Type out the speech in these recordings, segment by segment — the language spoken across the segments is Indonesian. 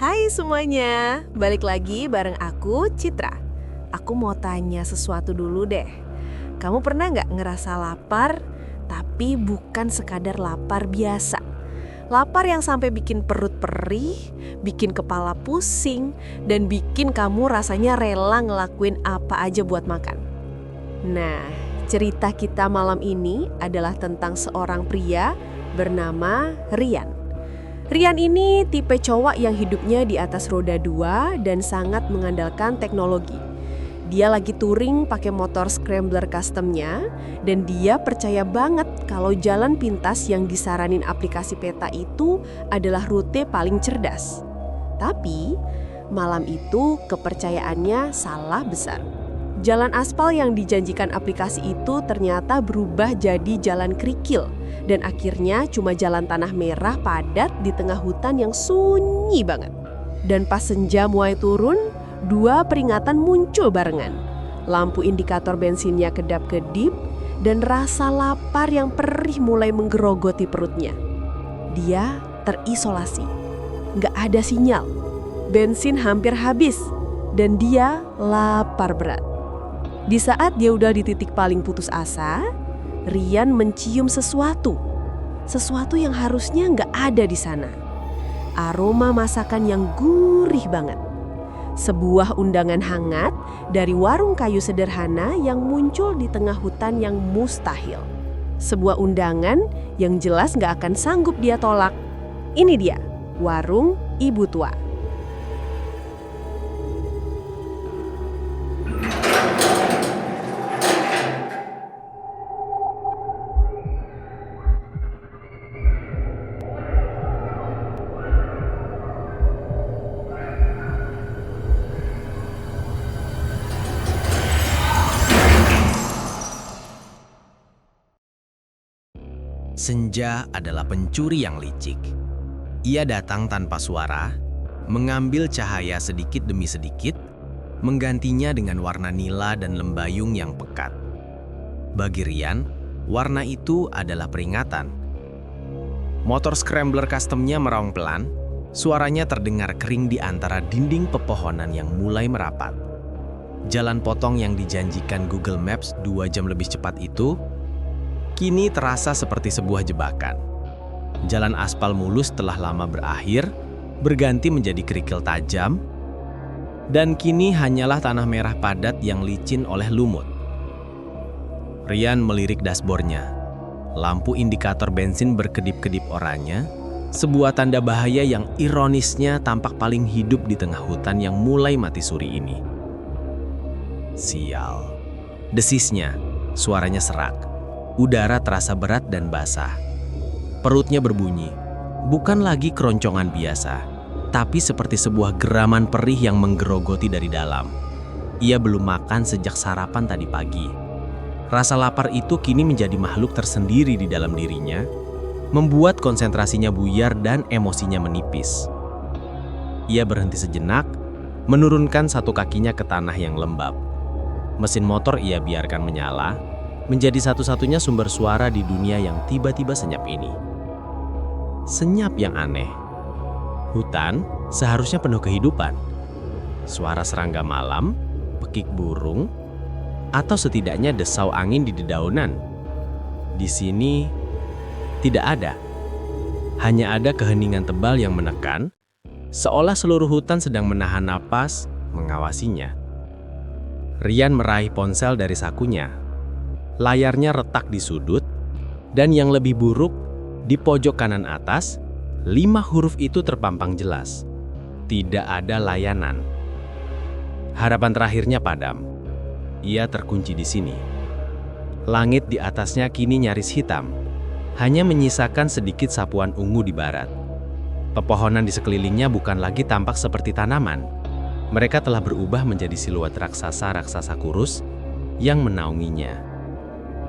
Hai semuanya, balik lagi bareng aku, Citra. Aku mau tanya sesuatu dulu deh. Kamu pernah nggak ngerasa lapar, tapi bukan sekadar lapar biasa? Lapar yang sampai bikin perut perih, bikin kepala pusing, dan bikin kamu rasanya rela ngelakuin apa aja buat makan. Nah, cerita kita malam ini adalah tentang seorang pria bernama Rian. Rian ini tipe cowok yang hidupnya di atas roda 2 dan sangat mengandalkan teknologi. Dia lagi touring pakai motor scrambler customnya dan dia percaya banget kalau jalan pintas yang disaranin aplikasi peta itu adalah rute paling cerdas. Tapi malam itu kepercayaannya salah besar. Jalan aspal yang dijanjikan aplikasi itu ternyata berubah jadi jalan kerikil. Dan akhirnya cuma jalan tanah merah padat di tengah hutan yang sunyi banget. Dan pas senja mulai turun, dua peringatan muncul barengan. Lampu indikator bensinnya kedap-kedip dan rasa lapar yang perih mulai menggerogoti perutnya. Dia terisolasi, nggak ada sinyal. Bensin hampir habis dan dia lapar berat. Di saat dia udah di titik paling putus asa, Rian mencium sesuatu yang harusnya nggak ada di sana. Aroma masakan yang gurih banget. Sebuah undangan hangat dari warung kayu sederhana yang muncul di tengah hutan yang mustahil. Sebuah undangan yang jelas nggak akan sanggup dia tolak. Ini dia, warung Ibu Tua. Senja adalah pencuri yang licik. Ia datang tanpa suara, mengambil cahaya sedikit demi sedikit, menggantinya dengan warna nila dan lembayung yang pekat. Bagi Rian, warna itu adalah peringatan. Motor scrambler customnya meraung pelan, suaranya terdengar kering di antara dinding pepohonan yang mulai merapat. Jalan potong yang dijanjikan Google Maps 2 jam lebih cepat itu kini terasa seperti sebuah jebakan. Jalan aspal mulus telah lama berakhir, berganti menjadi kerikil tajam, dan kini hanyalah tanah merah padat yang licin oleh lumut. Rian melirik dashboardnya. Lampu indikator bensin berkedip-kedip oranye, sebuah tanda bahaya yang ironisnya tampak paling hidup di tengah hutan yang mulai mati suri ini. Sial. Desisnya, suaranya serak. Udara terasa berat dan basah. Perutnya berbunyi, bukan lagi keroncongan biasa, tapi seperti sebuah geraman perih yang menggerogoti dari dalam. Ia belum makan sejak sarapan tadi pagi. Rasa lapar itu kini menjadi makhluk tersendiri di dalam dirinya, membuat konsentrasinya buyar dan emosinya menipis. Ia berhenti sejenak, menurunkan satu kakinya ke tanah yang lembab. Mesin motor ia biarkan menyala, menjadi satu-satunya sumber suara di dunia yang tiba-tiba senyap ini. Senyap yang aneh. Hutan seharusnya penuh kehidupan. Suara serangga malam, pekik burung, atau setidaknya desau angin di dedaunan. Di sini tidak ada. Hanya ada keheningan tebal yang menekan, seolah seluruh hutan sedang menahan napas, mengawasinya. Rian meraih ponsel dari sakunya. Layarnya retak di sudut, dan yang lebih buruk, di pojok kanan atas, 5 huruf itu terpampang jelas. Tidak ada layanan. Harapan terakhirnya padam. Ia terkunci di sini. Langit di atasnya kini nyaris hitam, hanya menyisakan sedikit sapuan ungu di barat. Pepohonan di sekelilingnya bukan lagi tampak seperti tanaman. Mereka telah berubah menjadi siluet raksasa-raksasa kurus yang menaunginya.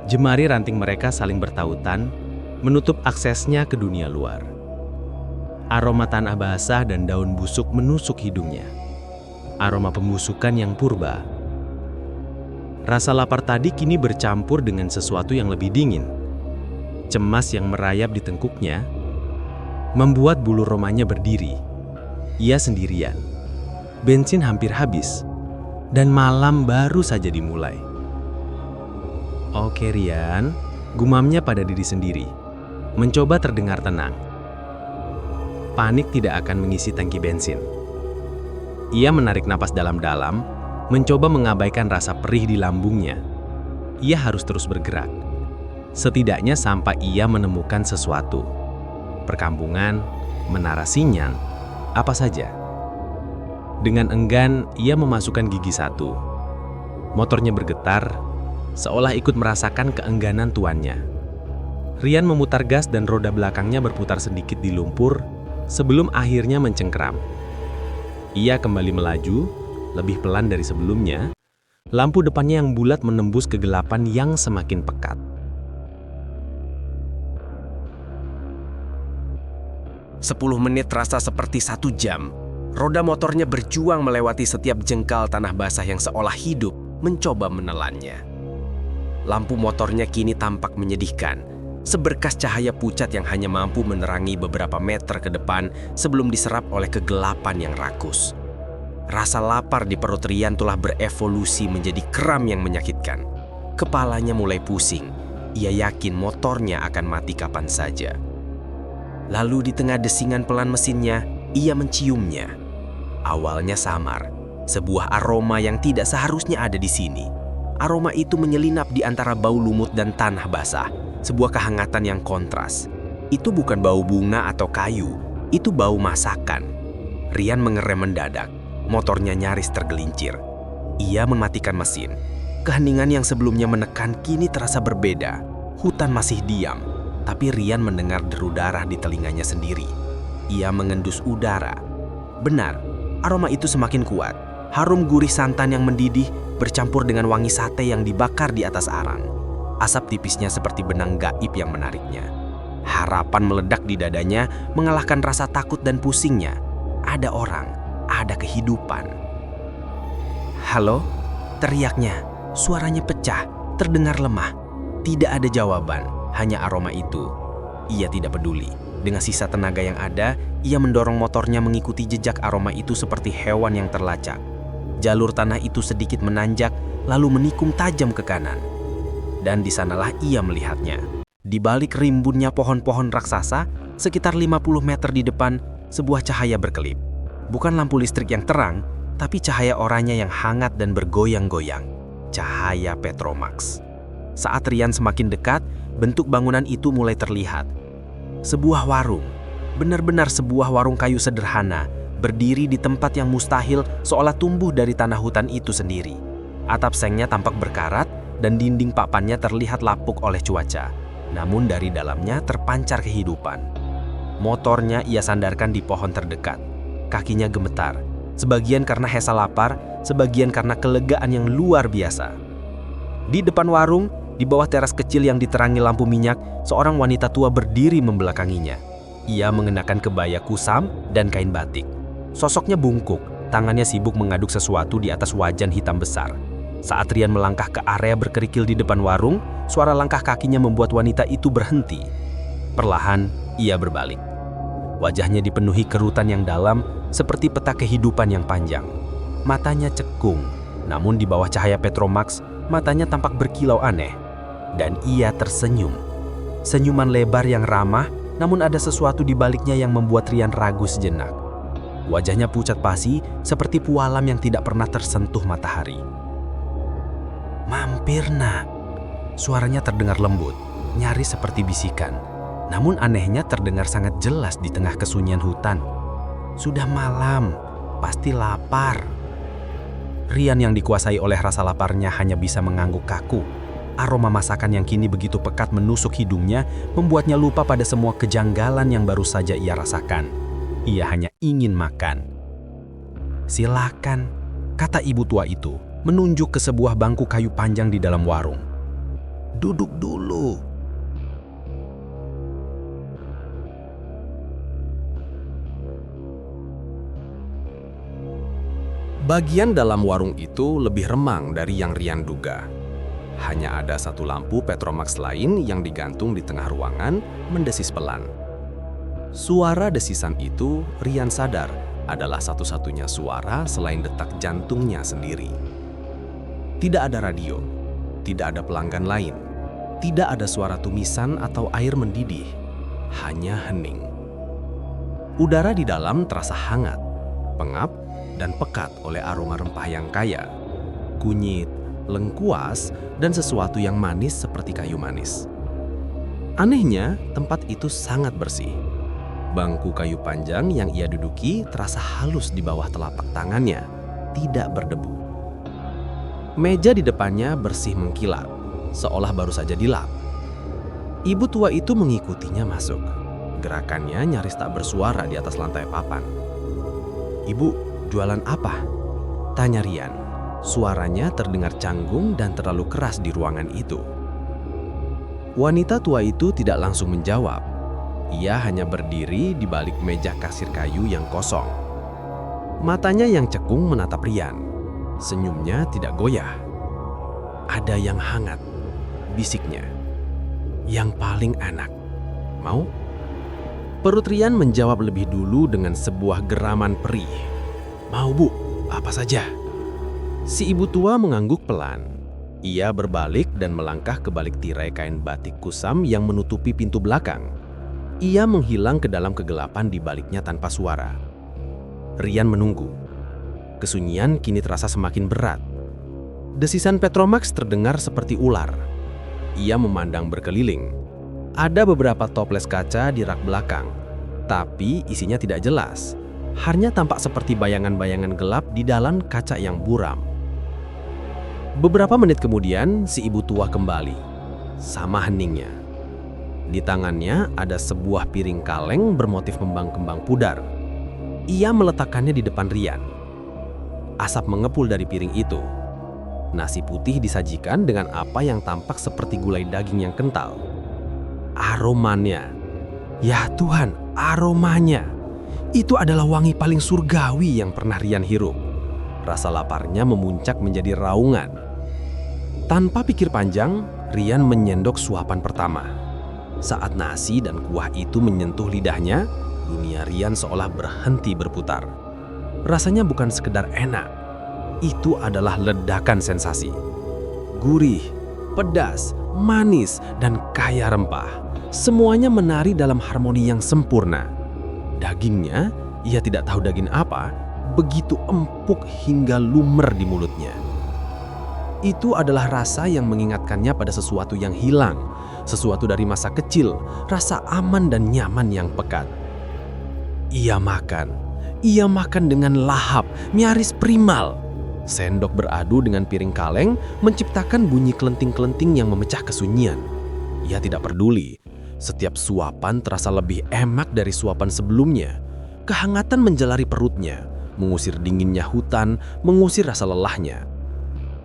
Jemari ranting mereka saling bertautan, menutup aksesnya ke dunia luar. Aroma tanah basah dan daun busuk menusuk hidungnya. Aroma pembusukan yang purba. Rasa lapar tadi kini bercampur dengan sesuatu yang lebih dingin. Cemas yang merayap di tengkuknya membuat bulu romanya berdiri. Ia sendirian. Bensin hampir habis. Dan malam baru saja dimulai. Oke Rian, gumamnya pada diri sendiri. Mencoba terdengar tenang. Panik tidak akan mengisi tangki bensin. Ia menarik napas dalam-dalam, mencoba mengabaikan rasa perih di lambungnya. Ia harus terus bergerak. Setidaknya sampai ia menemukan sesuatu. Perkampungan, menara sinyal, apa saja. Dengan enggan, ia memasukkan gigi satu. Motornya bergetar, seolah ikut merasakan keengganan tuannya. Rian memutar gas dan roda belakangnya berputar sedikit di lumpur sebelum akhirnya mencengkeram. Ia kembali melaju, lebih pelan dari sebelumnya. Lampu depannya yang bulat menembus kegelapan yang semakin pekat. 10 menit terasa seperti 1 jam. Roda motornya berjuang melewati setiap jengkal tanah basah yang seolah hidup mencoba menelannya. Lampu motornya kini tampak menyedihkan, seberkas cahaya pucat yang hanya mampu menerangi beberapa meter ke depan sebelum diserap oleh kegelapan yang rakus. Rasa lapar di perut Rian telah berevolusi menjadi kram yang menyakitkan. Kepalanya mulai pusing, ia yakin motornya akan mati kapan saja. Lalu di tengah desingan pelan mesinnya, ia menciumnya. Awalnya samar, sebuah aroma yang tidak seharusnya ada di sini. Aroma itu menyelinap di antara bau lumut dan tanah basah, sebuah kehangatan yang kontras. Itu bukan bau bunga atau kayu, itu bau masakan. Rian mengerem mendadak, motornya nyaris tergelincir. Ia mematikan mesin. Keheningan yang sebelumnya menekan kini terasa berbeda. Hutan masih diam, tapi Rian mendengar deru darah di telinganya sendiri. Ia mengendus udara. Benar, aroma itu semakin kuat. Harum gurih santan yang mendidih bercampur dengan wangi sate yang dibakar di atas arang. Asap tipisnya seperti benang gaib yang menariknya. Harapan meledak di dadanya mengalahkan rasa takut dan pusingnya. Ada orang, ada kehidupan. "Halo?" teriaknya. Suaranya pecah, terdengar lemah. Tidak ada jawaban, hanya aroma itu. Ia tidak peduli. Dengan sisa tenaga yang ada, ia mendorong motornya mengikuti jejak aroma itu seperti hewan yang terlacak. Jalur tanah itu sedikit menanjak, lalu menikung tajam ke kanan. Dan di sanalah ia melihatnya. Di balik rimbunnya pohon-pohon raksasa, sekitar 50 meter di depan, sebuah cahaya berkelip. Bukan lampu listrik yang terang, tapi cahaya oranye yang hangat dan bergoyang-goyang. Cahaya Petromax. Saat Rian semakin dekat, bentuk bangunan itu mulai terlihat. Sebuah warung, benar-benar sebuah warung kayu sederhana, berdiri di tempat yang mustahil seolah tumbuh dari tanah hutan itu sendiri. Atap sengnya tampak berkarat dan dinding papannya terlihat lapuk oleh cuaca. Namun dari dalamnya terpancar kehidupan. Motornya ia sandarkan di pohon terdekat. Kakinya gemetar, sebagian karena hesa lapar, sebagian karena kelegaan yang luar biasa. Di depan warung, di bawah teras kecil yang diterangi lampu minyak, seorang wanita tua berdiri membelakanginya. Ia mengenakan kebaya kusam dan kain batik. Sosoknya bungkuk, tangannya sibuk mengaduk sesuatu di atas wajan hitam besar. Saat Rian melangkah ke area berkerikil di depan warung, suara langkah kakinya membuat wanita itu berhenti. Perlahan, ia berbalik. Wajahnya dipenuhi kerutan yang dalam, seperti peta kehidupan yang panjang. Matanya cekung, namun di bawah cahaya Petromax, matanya tampak berkilau aneh. Dan ia tersenyum. Senyuman lebar yang ramah, namun ada sesuatu di baliknya yang membuat Rian ragu sejenak. Wajahnya pucat pasi, seperti pualam yang tidak pernah tersentuh matahari. "Mampir, nak." Suaranya terdengar lembut, nyaris seperti bisikan. Namun anehnya terdengar sangat jelas di tengah kesunyian hutan. "Sudah malam, pasti lapar." Rian yang dikuasai oleh rasa laparnya hanya bisa mengangguk kaku. Aroma masakan yang kini begitu pekat menusuk hidungnya membuatnya lupa pada semua kejanggalan yang baru saja ia rasakan. Ia hanya ingin makan. "Silakan," kata ibu tua itu, menunjuk ke sebuah bangku kayu panjang di dalam warung. "Duduk dulu." Bagian dalam warung itu lebih remang dari yang Rian duga. Hanya ada satu lampu Petromax lain yang digantung di tengah ruangan, mendesis pelan. Suara desisan itu Rian sadar adalah satu-satunya suara selain detak jantungnya sendiri. Tidak ada radio, tidak ada pelanggan lain, tidak ada suara tumisan atau air mendidih, hanya hening. Udara di dalam terasa hangat, pengap, dan pekat oleh aroma rempah yang kaya, kunyit, lengkuas, dan sesuatu yang manis seperti kayu manis. Anehnya, tempat itu sangat bersih. Bangku kayu panjang yang ia duduki terasa halus di bawah telapak tangannya, tidak berdebu. Meja di depannya bersih mengkilap, seolah baru saja dilap. Ibu tua itu mengikutinya masuk. Gerakannya nyaris tak bersuara di atas lantai papan. "Ibu, jualan apa?" tanya Rian. Suaranya terdengar canggung dan terlalu keras di ruangan itu. Wanita tua itu tidak langsung menjawab. Ia hanya berdiri di balik meja kasir kayu yang kosong. Matanya yang cekung menatap Rian. Senyumnya tidak goyah. "Ada yang hangat," bisiknya. "Yang paling enak. Mau?" Perut Rian menjawab lebih dulu dengan sebuah geraman perih. "Mau, Bu. Apa saja?" Si ibu tua mengangguk pelan. Ia berbalik dan melangkah ke balik tirai kain batik kusam yang menutupi pintu belakang. Ia menghilang ke dalam kegelapan di baliknya tanpa suara. Rian menunggu. Kesunyian kini terasa semakin berat. Desisan Petromax terdengar seperti ular. Ia memandang berkeliling. Ada beberapa toples kaca di rak belakang, tapi isinya tidak jelas. Hanya tampak seperti bayangan-bayangan gelap di dalam kaca yang buram. Beberapa menit kemudian, si ibu tua kembali. Sama heningnya. Di tangannya ada sebuah piring kaleng bermotif kembang-kembang pudar. Ia meletakkannya di depan Rian. Asap mengepul dari piring itu. Nasi putih disajikan dengan apa yang tampak seperti gulai daging yang kental. Aromanya. Ya Tuhan, aromanya. Itu adalah wangi paling surgawi yang pernah Rian hirup. Rasa laparnya memuncak menjadi raungan. Tanpa pikir panjang, Rian menyendok suapan pertama. Saat nasi dan kuah itu menyentuh lidahnya, dunia Rian seolah berhenti berputar. Rasanya bukan sekedar enak, itu adalah ledakan sensasi. Gurih, pedas, manis, dan kaya rempah. Semuanya menari dalam harmoni yang sempurna. Dagingnya, ia tidak tahu daging apa, begitu empuk hingga lumer di mulutnya. Itu adalah rasa yang mengingatkannya pada sesuatu yang hilang, sesuatu dari masa kecil, rasa aman dan nyaman yang pekat. Ia makan dengan lahap, nyaris primal. Sendok beradu dengan piring kaleng menciptakan bunyi kelenting-kelenting yang memecah kesunyian. Ia tidak peduli. Setiap suapan terasa lebih enak dari suapan sebelumnya. Kehangatan menjalari perutnya, mengusir dinginnya hutan, mengusir rasa lelahnya.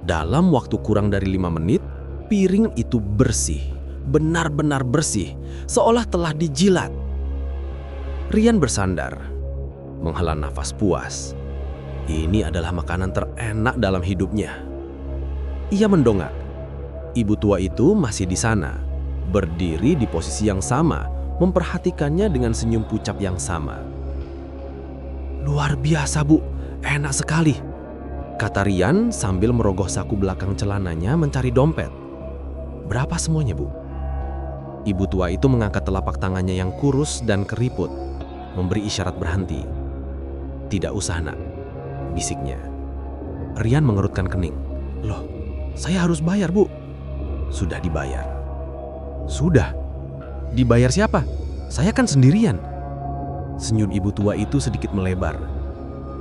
Dalam waktu kurang dari 5 menit, piring itu bersih, benar-benar bersih, seolah telah dijilat. Rian bersandar, menghela nafas puas. Ini adalah makanan terenak dalam hidupnya. Ia mendongak. Ibu tua itu masih di sana, berdiri di posisi yang sama, memperhatikannya dengan senyum pucap yang sama. "Luar biasa, Bu. Enak sekali," kata Rian sambil merogoh saku belakang celananya mencari dompet. "Berapa semuanya, Bu?" Ibu tua itu mengangkat telapak tangannya yang kurus dan keriput, memberi isyarat berhenti. "Tidak usah, Nak," bisiknya. Rian mengerutkan kening. "Loh, saya harus bayar, Bu." "Sudah dibayar." "Sudah? Dibayar siapa? Saya kan sendirian." Senyum ibu tua itu sedikit melebar.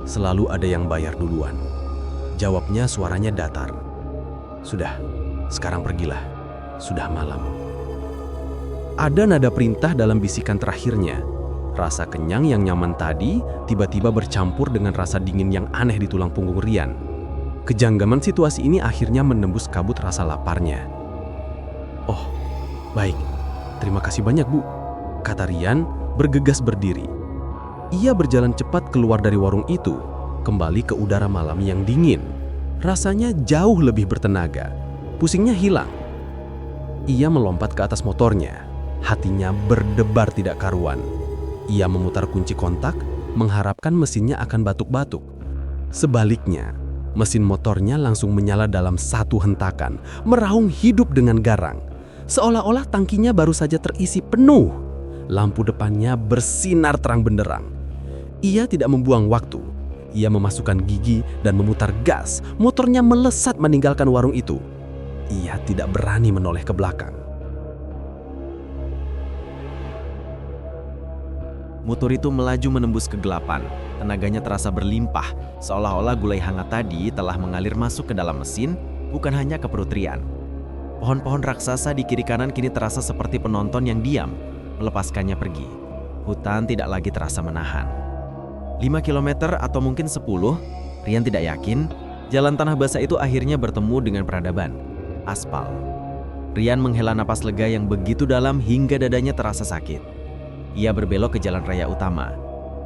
"Selalu ada yang bayar duluan," jawabnya suaranya datar. "Sudah, sekarang pergilah. Sudah malam." Ada nada perintah dalam bisikan terakhirnya. Rasa kenyang yang nyaman tadi tiba-tiba bercampur dengan rasa dingin yang aneh di tulang punggung Rian. Kejanggaman situasi ini akhirnya menembus kabut rasa laparnya. "Oh, baik. Terima kasih banyak, Bu," kata Rian bergegas berdiri. Ia berjalan cepat keluar dari warung itu, kembali ke udara malam yang dingin. Rasanya jauh lebih bertenaga. Pusingnya hilang. Ia melompat ke atas motornya. Hatinya berdebar tidak karuan. Ia memutar kunci kontak, mengharapkan mesinnya akan batuk-batuk. Sebaliknya, mesin motornya langsung menyala dalam satu hentakan, meraung hidup dengan garang. Seolah-olah tangkinya baru saja terisi penuh. Lampu depannya bersinar terang benderang. Ia tidak membuang waktu. Ia memasukkan gigi dan memutar gas. Motornya melesat meninggalkan warung itu. Ia tidak berani menoleh ke belakang. Motor itu melaju menembus kegelapan. Tenaganya terasa berlimpah, seolah-olah gulai hangat tadi telah mengalir masuk ke dalam mesin, bukan hanya ke perut Rian. Pohon-pohon raksasa di kiri kanan kini terasa seperti penonton yang diam, melepaskannya pergi. Hutan tidak lagi terasa menahan. 5 kilometer atau mungkin 10, Rian tidak yakin, jalan tanah basah itu akhirnya bertemu dengan peradaban, aspal. Rian menghela napas lega yang begitu dalam hingga dadanya terasa sakit. Ia berbelok ke jalan raya utama.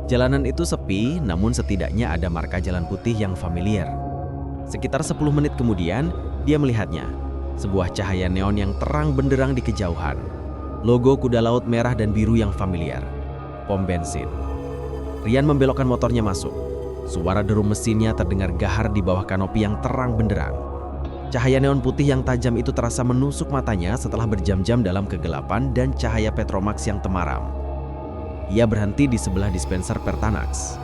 Jalanan itu sepi, namun setidaknya ada marka jalan putih yang familiar. Sekitar 10 menit kemudian, dia melihatnya. Sebuah cahaya neon yang terang benderang di kejauhan. Logo kuda laut merah dan biru yang familiar. Pom bensin. Rian membelokkan motornya masuk. Suara deru mesinnya terdengar gahar di bawah kanopi yang terang benderang. Cahaya neon putih yang tajam itu terasa menusuk matanya setelah berjam-jam dalam kegelapan dan cahaya Petromax yang temaram. Ia berhenti di sebelah dispenser Pertanax.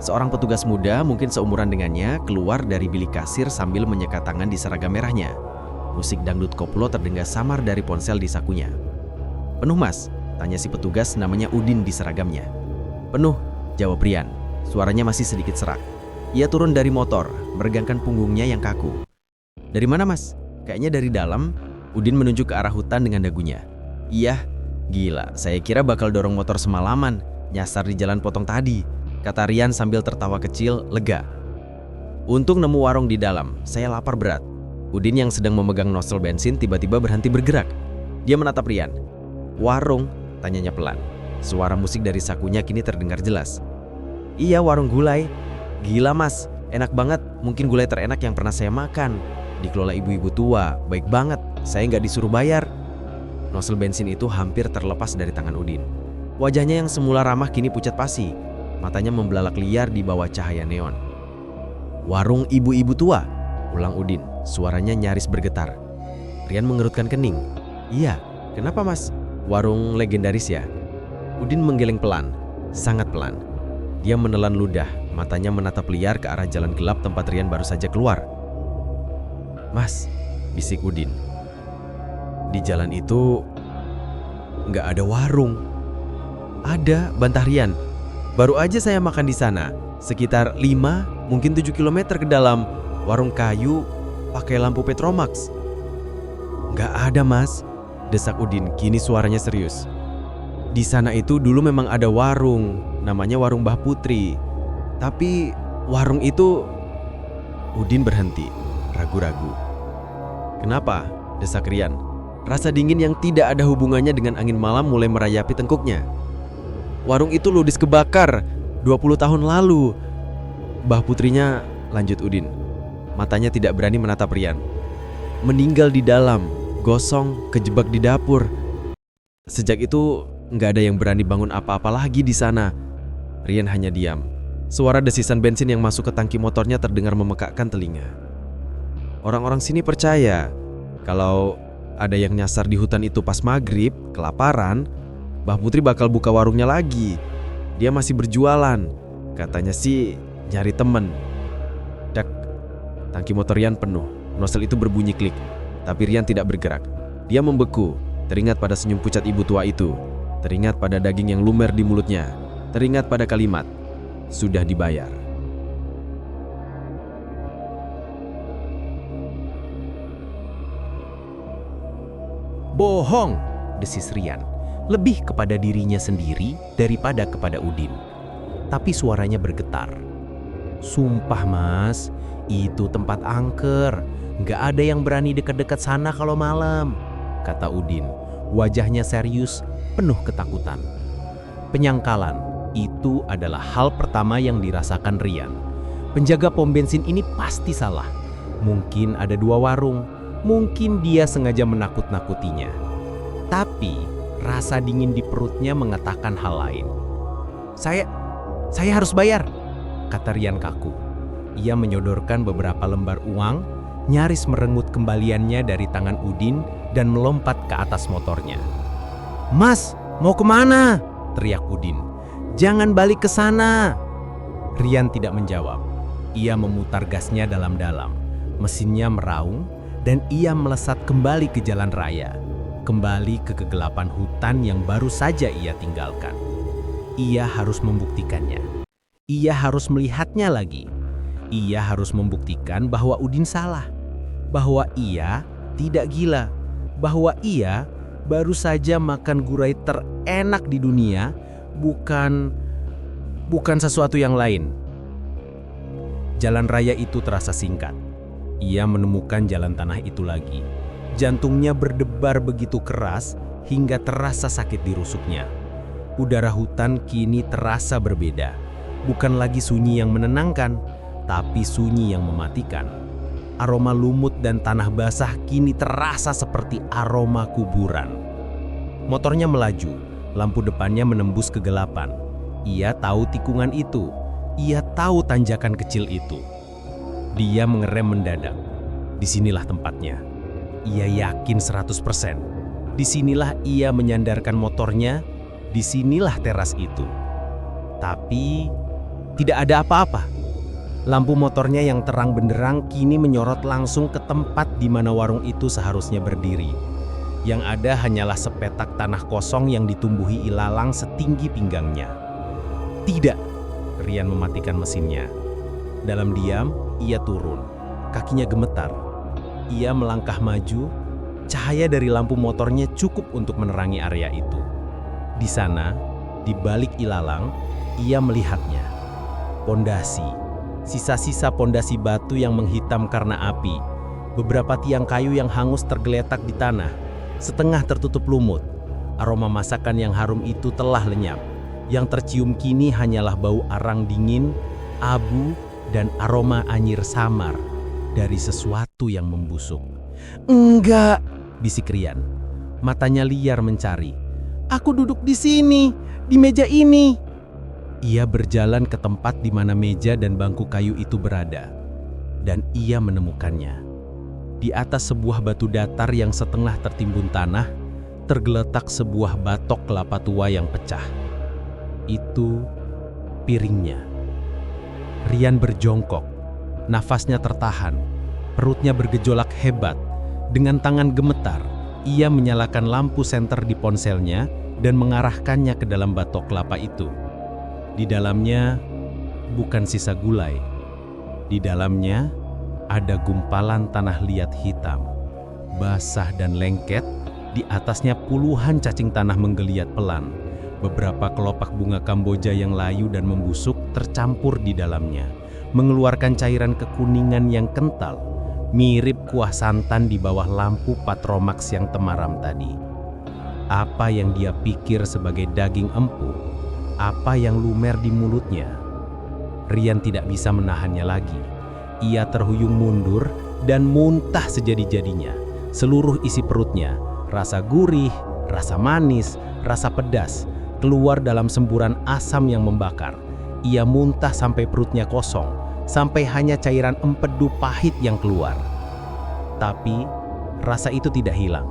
Seorang petugas muda, mungkin seumuran dengannya, keluar dari bilik kasir sambil menyekat tangan di seragam merahnya. Musik dangdut koplo terdengar samar dari ponsel di sakunya. "Penuh, Mas?" tanya si petugas, namanya Udin di seragamnya. "Penuh," jawab Rian. Suaranya masih sedikit serak. Ia turun dari motor, meregangkan punggungnya yang kaku. "Dari mana, Mas?" "Kayaknya dari dalam." Udin menunjuk ke arah hutan dengan dagunya. "Iya, gila, saya kira bakal dorong motor semalaman, nyasar di jalan potong tadi," kata Rian sambil tertawa kecil, lega. "Untung nemu warung di dalam, saya lapar berat." Udin yang sedang memegang nozzle bensin tiba-tiba berhenti bergerak. Dia menatap Rian. "Warung?" tanyanya pelan. Suara musik dari sakunya kini terdengar jelas. "Iya, warung gulai." "Gila, Mas, enak banget, mungkin gulai terenak yang pernah saya makan. Dikelola ibu-ibu tua, baik banget, saya nggak disuruh bayar." Nozzle bensin itu hampir terlepas dari tangan Udin. Wajahnya yang semula ramah kini pucat pasi. Matanya membelalak liar di bawah cahaya neon. "Warung ibu-ibu tua?" ulang Udin, suaranya nyaris bergetar. Rian mengerutkan kening. "Iya, kenapa, Mas? Warung legendaris ya?" Udin menggeleng pelan, sangat pelan. Dia menelan ludah, matanya menatap liar ke arah jalan gelap tempat Rian baru saja keluar. "Mas," bisik Udin. "Di jalan itu nggak ada warung." "Ada," bantah Rian. "Baru aja saya makan di sana, sekitar 5, mungkin 7 kilometer ke dalam. Warung kayu, pakai lampu Petromax." "Nggak ada, Mas," desak Udin, kini suaranya serius. "Di sana itu dulu memang ada warung, namanya Warung Mbah Putri. Tapi warung itu..." Udin berhenti, ragu-ragu. "Kenapa?" desak Rian. Rasa dingin yang tidak ada hubungannya dengan angin malam mulai merayapi tengkuknya. "Warung itu ludes kebakar 20 tahun lalu. Mbah Putrinya," lanjut Udin. Matanya tidak berani menatap Rian. "Meninggal di dalam, gosong, kejebak di dapur. Sejak itu nggak ada yang berani bangun apa-apa lagi di sana." Rian hanya diam. Suara desisan bensin yang masuk ke tangki motornya terdengar memekakkan telinga. Orang-orang sini percaya kalau ada yang nyasar di hutan itu pas maghrib, kelaparan, Mbah Putri bakal buka warungnya lagi. Dia masih berjualan. Katanya sih nyari temen. Dak, tangki motor Rian penuh. Nozzle itu berbunyi klik. Tapi Rian tidak bergerak. Dia membeku, teringat pada senyum pucat ibu tua itu. Teringat pada daging yang lumer di mulutnya. Teringat pada kalimat, "Sudah dibayar." "Bohong," desis Rian, lebih kepada dirinya sendiri daripada kepada Udin. Tapi suaranya bergetar. "Sumpah, Mas, itu tempat angker. Nggak ada yang berani dekat-dekat sana kalau malam," kata Udin. Wajahnya serius, penuh ketakutan. Penyangkalan, itu adalah hal pertama yang dirasakan Rian. Penjaga pom bensin ini pasti salah. Mungkin ada 2 warung. Mungkin dia sengaja menakut-nakutinya. Tapi rasa dingin di perutnya mengatakan hal lain. Saya harus bayar, kata Rian kaku. Ia menyodorkan beberapa lembar uang, nyaris merenggut kembaliannya dari tangan Udin dan melompat ke atas motornya. Mas, mau kemana? Teriak Udin. Jangan balik ke sana. Rian tidak menjawab. Ia memutar gasnya dalam-dalam. Mesinnya meraung dan ia melesat kembali ke jalan raya. Kembali ke kegelapan hutan yang baru saja ia tinggalkan. Ia harus membuktikannya. Ia harus melihatnya lagi. Ia harus membuktikan bahwa Udin salah. Bahwa ia tidak gila. Bahwa ia baru saja makan gurai terenak di dunia, bukan sesuatu yang lain. Jalan raya itu terasa singkat. Ia menemukan jalan tanah itu lagi. Jantungnya berdebar begitu keras hingga terasa sakit di rusuknya. Udara hutan kini terasa berbeda. Bukan lagi sunyi yang menenangkan, tapi sunyi yang mematikan. Aroma lumut dan tanah basah kini terasa seperti aroma kuburan. Motornya melaju, lampu depannya menembus kegelapan. Ia tahu tikungan itu. Ia tahu tanjakan kecil itu. Dia mengerem mendadak. Disinilah tempatnya. Ia yakin 100%. Disinilah ia menyandarkan motornya. Disinilah teras itu. Tapi tidak ada apa-apa. Lampu motornya yang terang benderang kini menyorot langsung ke tempat di mana warung itu seharusnya berdiri. Yang ada hanyalah sepetak tanah kosong yang ditumbuhi ilalang setinggi pinggangnya. Tidak, Rian mematikan mesinnya. Dalam diam, ia turun. Kakinya gemetar. Ia melangkah maju. Cahaya dari lampu motornya cukup untuk menerangi area itu. Di sana, di balik ilalang, ia melihatnya. Pondasi. Sisa-sisa pondasi batu yang menghitam karena api. Beberapa tiang kayu yang hangus tergeletak di tanah. Setengah tertutup lumut. Aroma masakan yang harum itu telah lenyap. Yang tercium kini hanyalah bau arang dingin, abu, dan aroma anyir samar dari sesuatu yang membusuk. Enggak, bisik Rian. Matanya liar mencari. Aku duduk di sini, di meja ini. Ia berjalan ke tempat di mana meja dan bangku kayu itu berada. Dan ia menemukannya. Di atas sebuah batu datar yang setengah tertimbun tanah, tergeletak sebuah batok kelapa tua yang pecah. Itu piringnya. Rian berjongkok, nafasnya tertahan, perutnya bergejolak hebat. Dengan tangan gemetar, ia menyalakan lampu senter di ponselnya dan mengarahkannya ke dalam batok kelapa itu. Di dalamnya bukan sisa gulai. Di dalamnya ada gumpalan tanah liat hitam, basah dan lengket. Di atasnya puluhan cacing tanah menggeliat pelan. Beberapa kelopak bunga Kamboja yang layu dan membusuk tercampur di dalamnya, mengeluarkan cairan kekuningan yang kental, mirip kuah santan di bawah lampu Patromax yang temaram tadi. Apa yang dia pikir sebagai daging empu, apa yang lumer di mulutnya. Rian tidak bisa menahannya lagi. Ia terhuyung mundur dan muntah sejadi-jadinya. Seluruh isi perutnya, rasa gurih, rasa manis, rasa pedas, keluar dalam semburan asam yang membakar. Ia muntah sampai perutnya kosong, sampai hanya cairan empedu pahit yang keluar. Tapi rasa itu tidak hilang.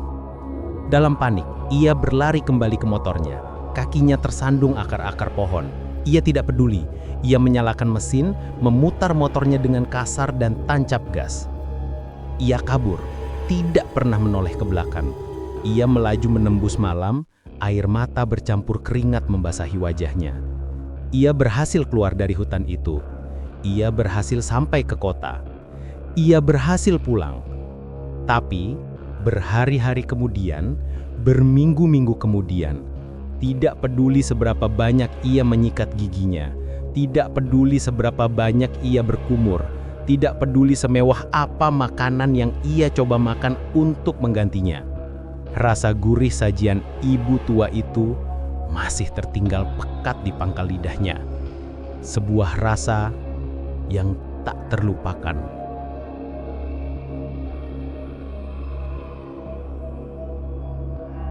Dalam panik, ia berlari kembali ke motornya. Kakinya tersandung akar-akar pohon. Ia tidak peduli. Ia menyalakan mesin, memutar motornya dengan kasar dan tancap gas. Ia kabur, tidak pernah menoleh ke belakang. Ia melaju menembus malam. Air mata bercampur keringat membasahi wajahnya. Ia berhasil keluar dari hutan itu. Ia berhasil sampai ke kota. Ia berhasil pulang. Tapi berhari-hari kemudian, berminggu-minggu kemudian, tidak peduli seberapa banyak ia menyikat giginya, tidak peduli seberapa banyak ia berkumur, tidak peduli semewah apa makanan yang ia coba makan untuk menggantinya. Rasa gurih sajian ibu tua itu masih tertinggal pekat di pangkal lidahnya. Sebuah rasa yang tak terlupakan.